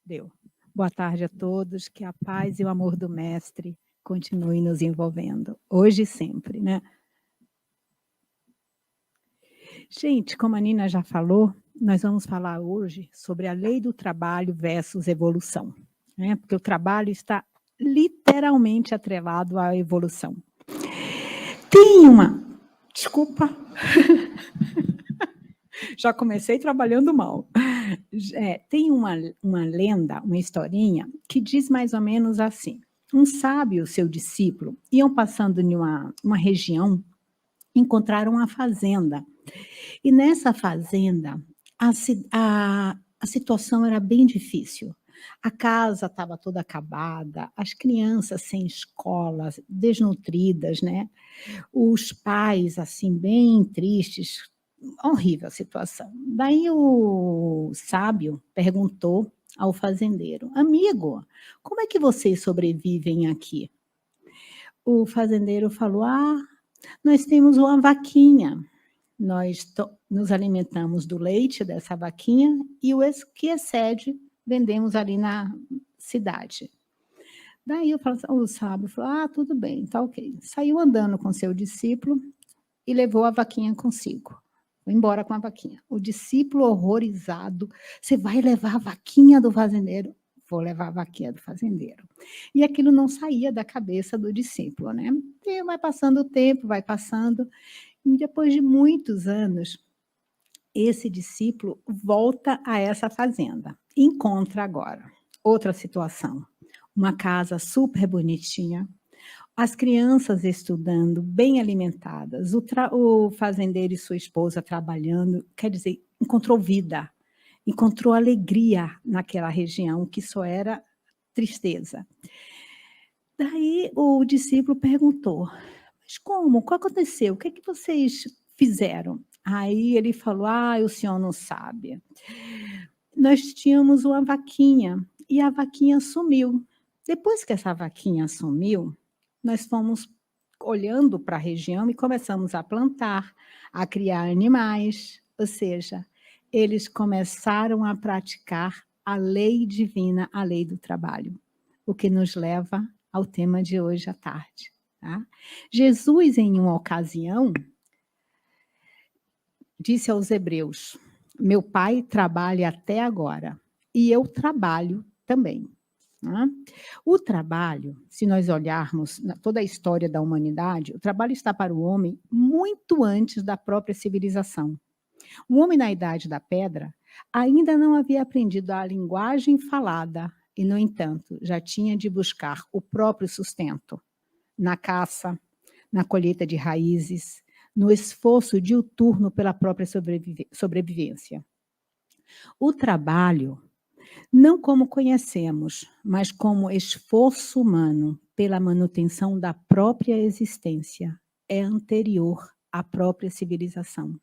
Deu. Boa tarde a todos, que a paz e o amor do Mestre continuem nos envolvendo, hoje e sempre, né. Gente, como a Nina já falou, nós vamos falar hoje sobre a lei do trabalho versus evolução, né, porque o trabalho está literalmente atrelado à evolução. Tem uma desculpa. Já comecei trabalhando mal. Tem uma lenda, uma historinha, que diz mais ou menos assim: um sábio e o seu discípulo iam passando em uma região, encontraram uma fazenda. E nessa fazenda, a situação era bem difícil. A casa estava toda acabada, as crianças sem escola, desnutridas, né? Os pais, assim, bem tristes, horrível a situação. Daí o sábio perguntou ao fazendeiro: "Amigo, como é que vocês sobrevivem aqui?" O fazendeiro falou: "Ah, nós temos uma vaquinha, nos alimentamos do leite dessa vaquinha e que excede, vendemos ali na cidade." Daí o sábio falou: "Ah, tudo bem, tá ok." Saiu andando com seu discípulo e levou a vaquinha consigo. Foi embora com a vaquinha. O discípulo horrorizado: "Você vai levar a vaquinha do fazendeiro?" "Vou levar a vaquinha do fazendeiro." E aquilo não saía da cabeça do discípulo, né. E vai passando o tempo, vai passando, e depois de muitos anos, esse discípulo volta a essa fazenda. Encontra agora outra situação, uma casa super bonitinha, as crianças estudando, bem alimentadas, o fazendeiro e sua esposa trabalhando, quer dizer, encontrou vida, encontrou alegria naquela região que só era tristeza. Daí o discípulo perguntou: "Mas como? O que aconteceu? O que é que vocês fizeram?" Aí ele falou: "Ah, o senhor não sabe. Nós tínhamos uma vaquinha e a vaquinha sumiu. Depois que essa vaquinha sumiu, nós fomos olhando para a região e começamos a plantar, a criar animais, ou seja, eles começaram a praticar a lei divina, a lei do trabalho, o que nos leva ao tema de hoje à tarde, tá. Jesus, em uma ocasião, disse aos hebreus: "Meu pai trabalha até agora e eu trabalho também." Né? O trabalho, se nós olharmos toda a história da humanidade, o trabalho está para o homem muito antes da própria civilização. O homem na idade da pedra ainda não havia aprendido a linguagem falada e, no entanto, já tinha de buscar o próprio sustento na caça, na colheita de raízes, no esforço diuturno pela própria sobrevivência. O trabalho, não como conhecemos, mas como esforço humano pela manutenção da própria existência, é anterior à própria civilização.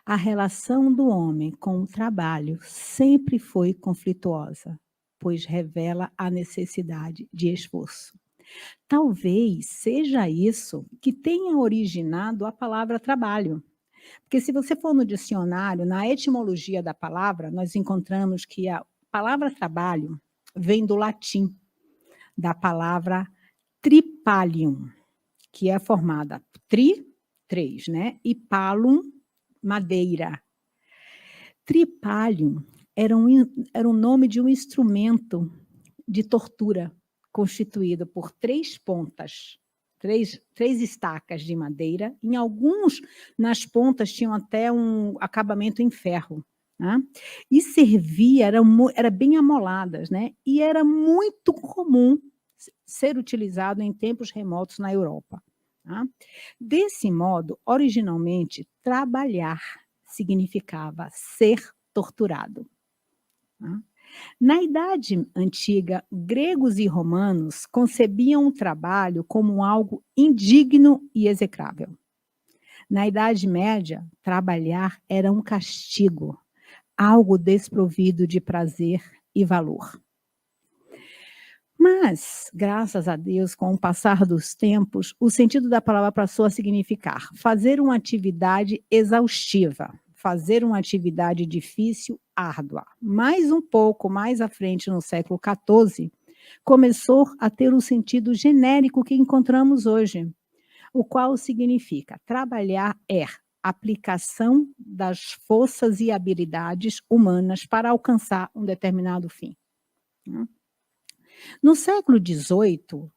A relação do homem com o trabalho sempre foi conflituosa, pois revela a necessidade de esforço. Talvez seja isso que tenha originado a palavra trabalho. Porque se você for no dicionário, na etimologia da palavra, nós encontramos que a palavra trabalho vem do latim, da palavra tripalium, que é formada três, né, e palum, madeira. Tripalium era um nome de um instrumento de tortura, constituído por 3 pontas, três estacas de madeira, em alguns, nas pontas tinham até um acabamento em ferro, né, e servia, era bem amoladas, né, e era muito comum ser utilizado em tempos remotos na Europa, tá. Desse modo, originalmente, trabalhar significava ser torturado, tá. Na Idade Antiga, gregos e romanos concebiam o trabalho como algo indigno e execrável. Na Idade Média, trabalhar era um castigo, algo desprovido de prazer e valor. Mas, graças a Deus, com o passar dos tempos, o sentido da palavra passou a significar fazer uma atividade exaustiva, fazer uma atividade difícil árdua. Mais um pouco mais à frente, no século XIV, começou a ter o sentido genérico que encontramos hoje, o qual significa trabalhar é aplicação das forças e habilidades humanas para alcançar um determinado fim. No século XVIII,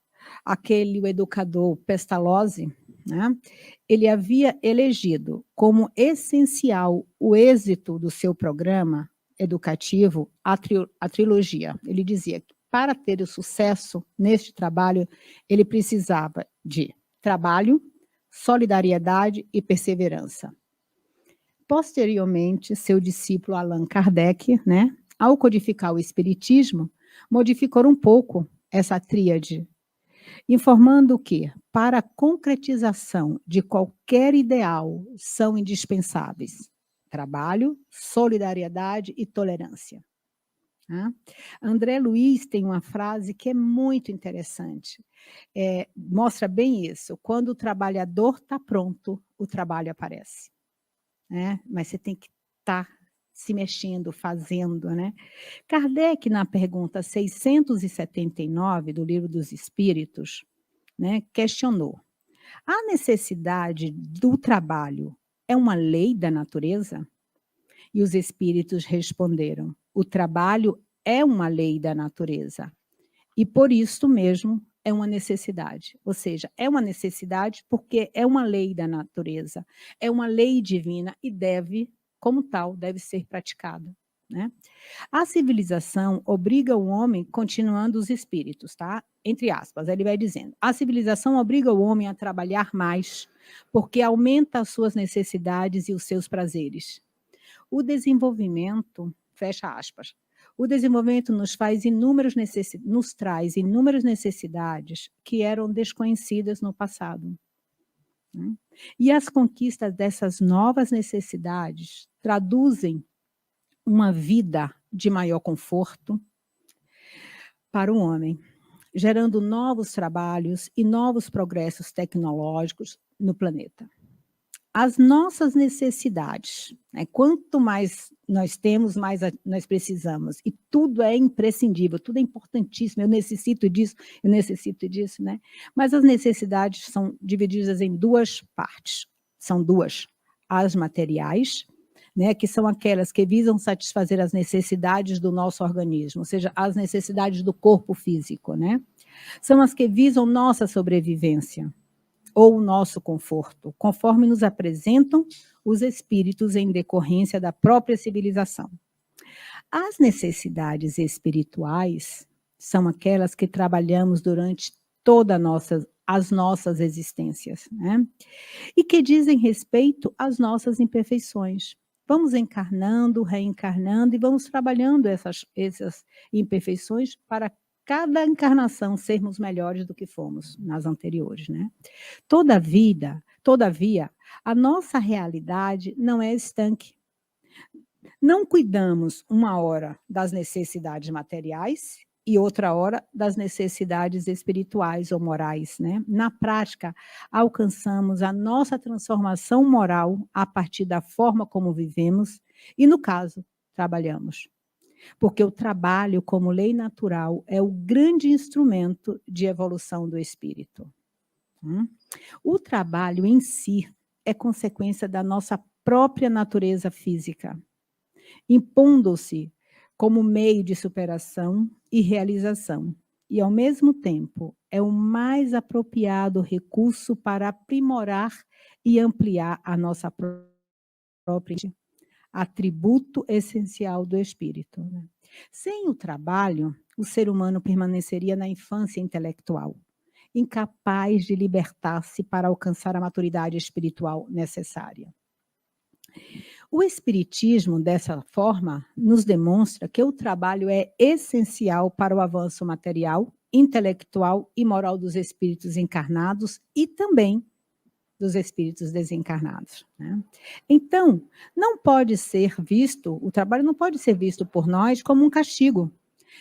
o educador Pestalozzi, né, ele havia elegido como essencial o êxito do seu programa educativo a trilogia. Ele dizia que para ter o sucesso neste trabalho, ele precisava de trabalho, solidariedade e perseverança. Posteriormente, seu discípulo Allan Kardec, né, ao codificar o espiritismo, modificou um pouco essa tríade, informando que, para a concretização de qualquer ideal, são indispensáveis trabalho, solidariedade e tolerância. André Luiz tem uma frase que é muito interessante, mostra bem isso: quando o trabalhador está pronto, o trabalho aparece. Mas você tem que estar se mexendo, fazendo, né? Kardec, na pergunta 679 do Livro dos Espíritos, né, questionou: a necessidade do trabalho é uma lei da natureza? E os espíritos responderam: o trabalho é uma lei da natureza, e por isso mesmo é uma necessidade. Ou seja, é uma necessidade porque é uma lei da natureza, é uma lei divina e deve, como tal, deve ser praticada, né? A civilização obriga o homem, continuando os espíritos, tá? Entre aspas, ele vai dizendo: a civilização obriga o homem a trabalhar mais, porque aumenta as suas necessidades e os seus prazeres. O desenvolvimento, fecha aspas, o desenvolvimento nos traz inúmeras necessidades que eram desconhecidas no passado. E as conquistas dessas novas necessidades traduzem uma vida de maior conforto para o homem, gerando novos trabalhos e novos progressos tecnológicos no planeta. As nossas necessidades, né? Quanto mais nós temos, mais nós precisamos. E tudo é imprescindível, tudo é importantíssimo. Eu necessito disso, né? Mas as necessidades são divididas em duas partes. São duas: as materiais, né, que são aquelas que visam satisfazer as necessidades do nosso organismo, ou seja, as necessidades do corpo físico, né? São as que visam nossa sobrevivência ou o nosso conforto, conforme nos apresentam os espíritos em decorrência da própria civilização. As necessidades espirituais são aquelas que trabalhamos durante todas as nossas existências, né? E que dizem respeito às nossas imperfeições. Vamos encarnando, reencarnando e vamos trabalhando essas imperfeições para cada encarnação sermos melhores do que fomos nas anteriores, né? Todavia, a nossa realidade não é estanque. Não cuidamos uma hora das necessidades materiais e outra hora das necessidades espirituais ou morais, né? Na prática, alcançamos a nossa transformação moral a partir da forma como vivemos e, no caso, trabalhamos. Porque o trabalho, como lei natural, é o grande instrumento de evolução do espírito. O trabalho em si é consequência da nossa própria natureza física, impondo-se como meio de superação e realização, e, ao mesmo tempo, é o mais apropriado recurso para aprimorar e ampliar a nossa própria atributo essencial do espírito, né? Sem o trabalho, o ser humano permaneceria na infância intelectual, incapaz de libertar-se para alcançar a maturidade espiritual necessária. O espiritismo, dessa forma, nos demonstra que o trabalho é essencial para o avanço material, intelectual e moral dos espíritos encarnados e também dos espíritos desencarnados, né? Então, o trabalho não pode ser visto por nós como um castigo,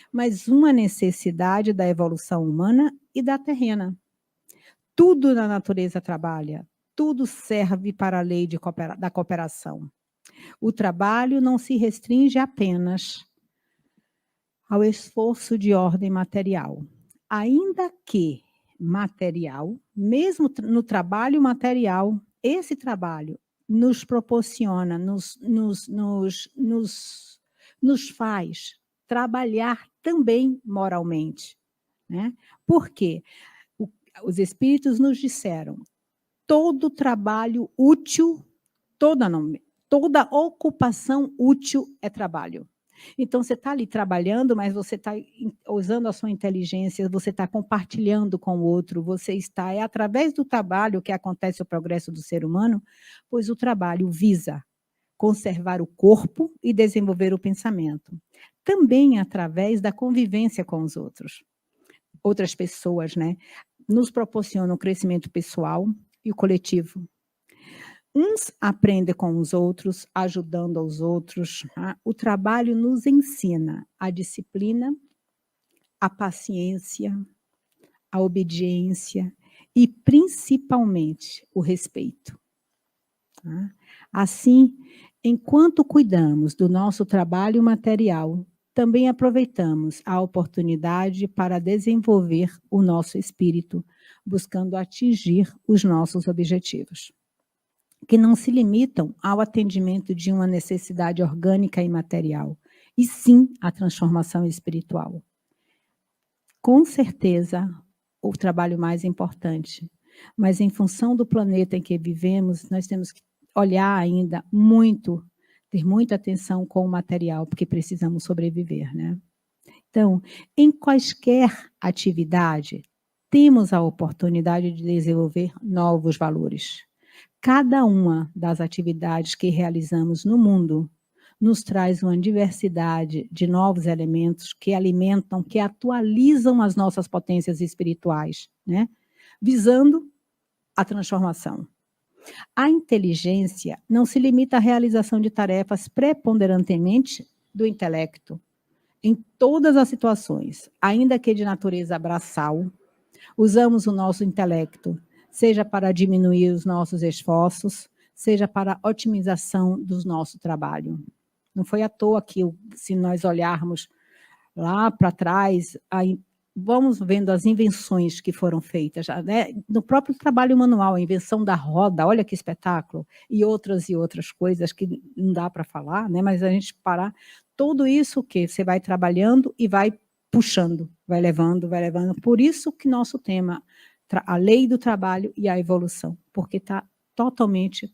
mas uma necessidade da evolução humana e da terrena. Tudo na natureza trabalha, tudo serve para a lei da cooperação. O trabalho não se restringe apenas ao esforço de ordem material, ainda que material, mesmo no trabalho material, esse trabalho nos proporciona, nos faz trabalhar também moralmente, né? Por quê? Os espíritos nos disseram, todo trabalho útil, toda ocupação útil é trabalho. Então, você está ali trabalhando, mas você está usando a sua inteligência, você está compartilhando com o outro, você está... É através do trabalho que acontece o progresso do ser humano, pois o trabalho visa conservar o corpo e desenvolver o pensamento. Também através da convivência com os outros. Outras pessoas, né? Nos proporcionam o crescimento pessoal e o coletivo. Uns aprendem com os outros, ajudando aos outros. Tá? O trabalho nos ensina a disciplina, a paciência, a obediência e, principalmente, o respeito. Tá? Assim, enquanto cuidamos do nosso trabalho material, também aproveitamos a oportunidade para desenvolver o nosso espírito, buscando atingir os nossos objetivos, que não se limitam ao atendimento de uma necessidade orgânica e material, e sim à transformação espiritual. Com certeza, o trabalho mais importante, mas em função do planeta em que vivemos, nós temos que olhar ainda muito, ter muita atenção com o material, porque precisamos sobreviver, né? Então, em quaisquer atividade, temos a oportunidade de desenvolver novos valores. Cada uma das atividades que realizamos no mundo nos traz uma diversidade de novos elementos que alimentam, que atualizam as nossas potências espirituais, né? Visando a transformação. A inteligência não se limita à realização de tarefas preponderantemente do intelecto, em todas as situações, ainda que de natureza braçal, usamos o nosso intelecto, seja para diminuir os nossos esforços, seja para a otimização do nosso trabalho. Não foi à toa que, se nós olharmos lá para trás, vamos vendo as invenções que foram feitas, né? No próprio trabalho manual, a invenção da roda, olha que espetáculo, e outras coisas que não dá para falar, né? Mas a gente parar, tudo isso que você vai trabalhando e vai puxando, vai levando. Por isso que nosso tema, a lei do trabalho e a evolução, porque está totalmente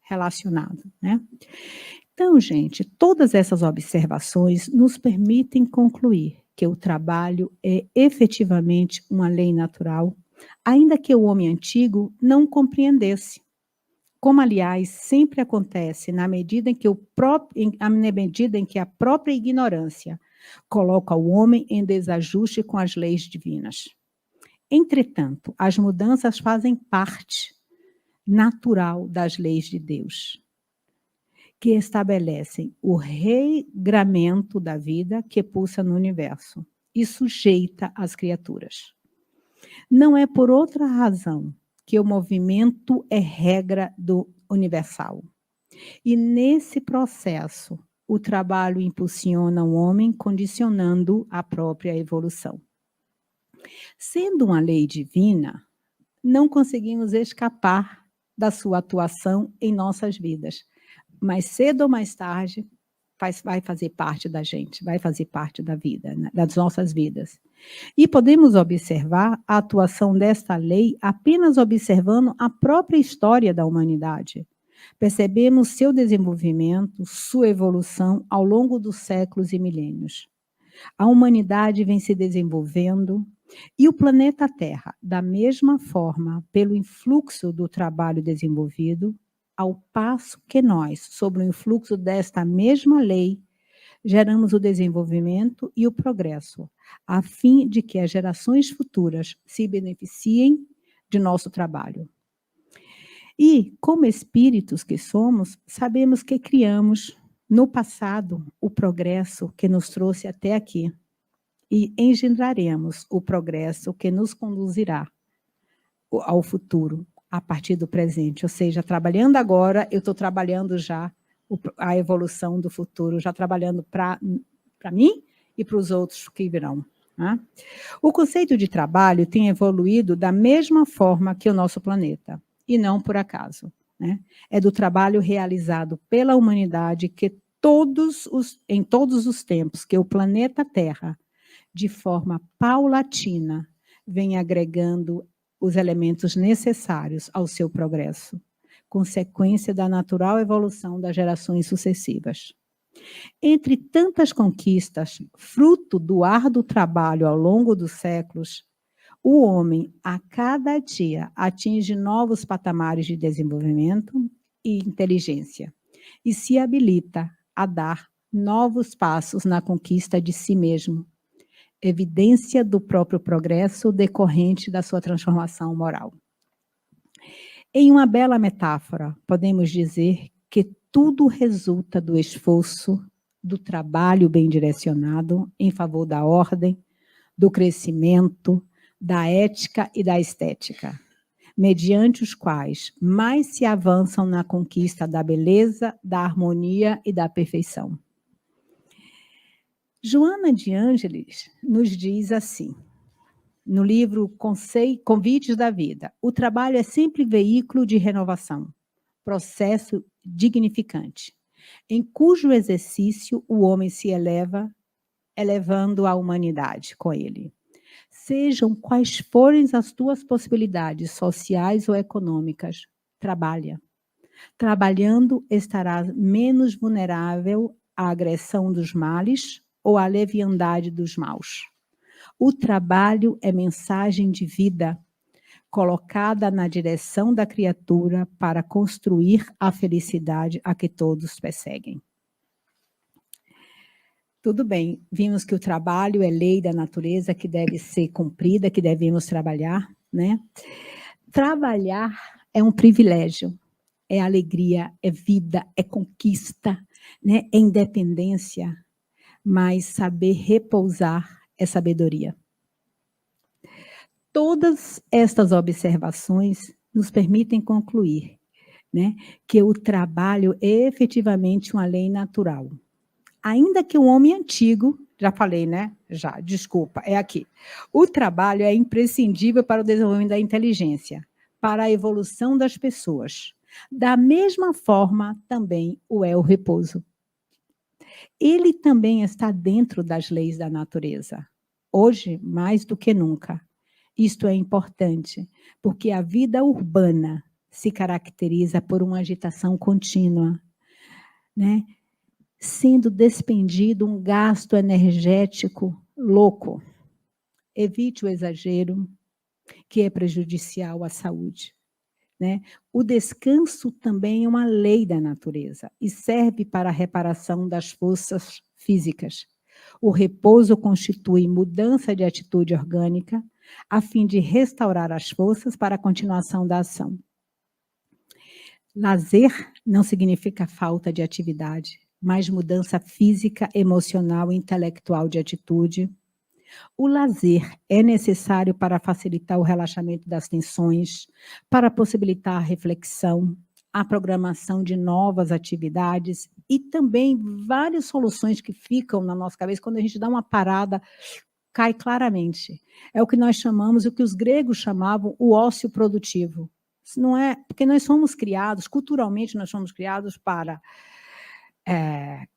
relacionado, né? Então, gente, todas essas observações nos permitem concluir que o trabalho é efetivamente uma lei natural, ainda que o homem antigo não compreendesse. Como, aliás, sempre acontece na medida em que a própria ignorância coloca o homem em desajuste com as leis divinas. Entretanto, as mudanças fazem parte natural das leis de Deus, que estabelecem o regramento da vida que pulsa no universo e sujeita as criaturas. Não é por outra razão que o movimento é regra do universal. E nesse processo, o trabalho impulsiona o homem, condicionando a própria evolução. Sendo uma lei divina, não conseguimos escapar da sua atuação em nossas vidas, mas cedo ou mais tarde vai fazer parte da gente, vai fazer parte da vida, né, das nossas vidas. E podemos observar a atuação desta lei apenas observando a própria história da humanidade. Percebemos seu desenvolvimento, sua evolução ao longo dos séculos e milênios. A humanidade vem se desenvolvendo e o planeta Terra, da mesma forma, pelo influxo do trabalho desenvolvido, ao passo que nós, sob o influxo desta mesma lei, geramos o desenvolvimento e o progresso, a fim de que as gerações futuras se beneficiem de nosso trabalho. E, como espíritos que somos, sabemos que criamos, no passado, o progresso que nos trouxe até aqui, e engendraremos o progresso que nos conduzirá ao futuro, a partir do presente. Ou seja, trabalhando agora, eu estou trabalhando já a evolução do futuro, já trabalhando para mim e para os outros que virão. Né? O conceito de trabalho tem evoluído da mesma forma que o nosso planeta, e não por acaso. Né? É do trabalho realizado pela humanidade que em todos os tempos que o planeta Terra, de forma paulatina, vem agregando os elementos necessários ao seu progresso, consequência da natural evolução das gerações sucessivas. Entre tantas conquistas, fruto do árduo trabalho ao longo dos séculos, o homem, a cada dia, atinge novos patamares de desenvolvimento e inteligência e se habilita a dar novos passos na conquista de si mesmo, evidência do próprio progresso decorrente da sua transformação moral. Em uma bela metáfora, podemos dizer que tudo resulta do esforço, do trabalho bem direcionado em favor da ordem, do crescimento, da ética e da estética, mediante os quais mais se avançam na conquista da beleza, da harmonia e da perfeição. Joana de Ângeles nos diz assim, no livro Convites da Vida: o trabalho é sempre veículo de renovação, processo dignificante, em cujo exercício o homem se eleva, elevando a humanidade com ele. Sejam quais forem as tuas possibilidades sociais ou econômicas, trabalha. Trabalhando, estarás menos vulnerável à agressão dos males ou à leviandade dos maus. O trabalho é mensagem de vida, colocada na direção da criatura para construir a felicidade a que todos perseguem. Tudo bem, vimos que o trabalho é lei da natureza que deve ser cumprida, que devemos trabalhar, né? Trabalhar é um privilégio, é alegria, é vida, é conquista, né? É independência, mas saber repousar é sabedoria. Todas estas observações nos permitem concluir, né, que o trabalho é efetivamente uma lei natural. Ainda que o homem antigo, já falei, né? Já, desculpa, é aqui. O trabalho é imprescindível para o desenvolvimento da inteligência, para a evolução das pessoas. Da mesma forma, também o é o repouso. Ele também está dentro das leis da natureza. Hoje, mais do que nunca. Isto é importante, porque a vida urbana se caracteriza por uma agitação contínua, né? Sendo despendido um gasto energético louco. Evite o exagero, que é prejudicial à saúde. Né? O descanso também é uma lei da natureza e serve para a reparação das forças físicas. O repouso constitui mudança de atitude orgânica, a fim de restaurar as forças para a continuação da ação. Lazer não significa falta de atividade, mas mudança física, emocional e intelectual de atitude. O lazer é necessário para facilitar o relaxamento das tensões, para possibilitar a reflexão, a programação de novas atividades e também várias soluções que ficam na nossa cabeça quando a gente dá uma parada, cai claramente. É o que nós chamamos, o que os gregos chamavam o ócio produtivo. Isso não é, porque nós somos criados, culturalmente nós somos criados para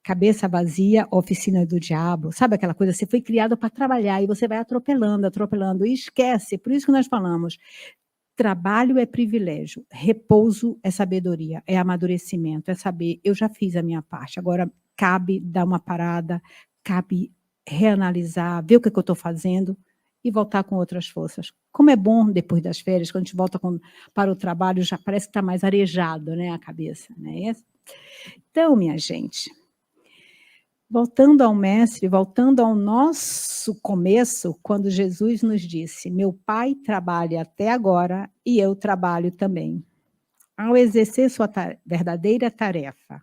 cabeça vazia, oficina do diabo, sabe aquela coisa, você foi criado para trabalhar e você vai atropelando, atropelando, e esquece, por isso que nós falamos, trabalho é privilégio, repouso é sabedoria, é amadurecimento, é saber, eu já fiz a minha parte, agora cabe dar uma parada, cabe reanalisar, ver o que eu estou fazendo e voltar com outras forças. Como é bom depois das férias, quando a gente volta para o trabalho, já parece que está mais arejado, né, a cabeça, né? Então, minha gente, voltando ao mestre, voltando ao nosso começo, quando Jesus nos disse, meu Pai trabalha até agora e eu trabalho também. Ao exercer sua verdadeira tarefa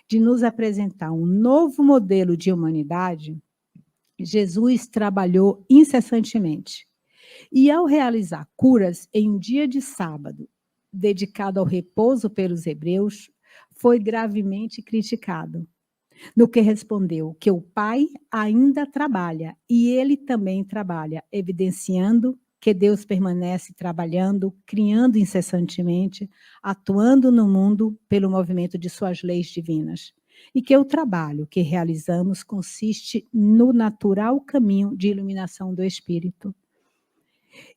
de nos apresentar um novo modelo de humanidade, Jesus trabalhou incessantemente. E ao realizar curas em um dia de sábado, dedicado ao repouso pelos hebreus, foi gravemente criticado, no que respondeu que o Pai ainda trabalha e ele também trabalha, evidenciando que Deus permanece trabalhando, criando incessantemente, atuando no mundo pelo movimento de suas leis divinas. E que o trabalho que realizamos consiste no natural caminho de iluminação do Espírito.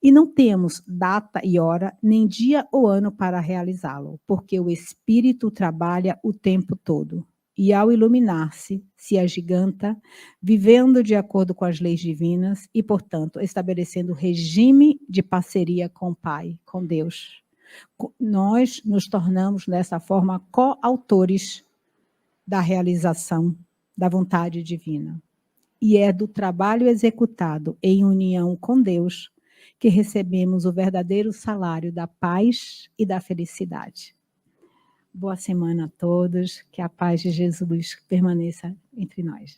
E não temos data e hora, nem dia ou ano para realizá-lo, porque o Espírito trabalha o tempo todo. E ao iluminar-se, se agiganta, vivendo de acordo com as leis divinas e, portanto, estabelecendo regime de parceria com o Pai, com Deus. Nós nos tornamos, dessa forma, coautores da realização da vontade divina. E é do trabalho executado em união com Deus que recebemos o verdadeiro salário da paz e da felicidade. Boa semana a todos, que a paz de Jesus permaneça entre nós.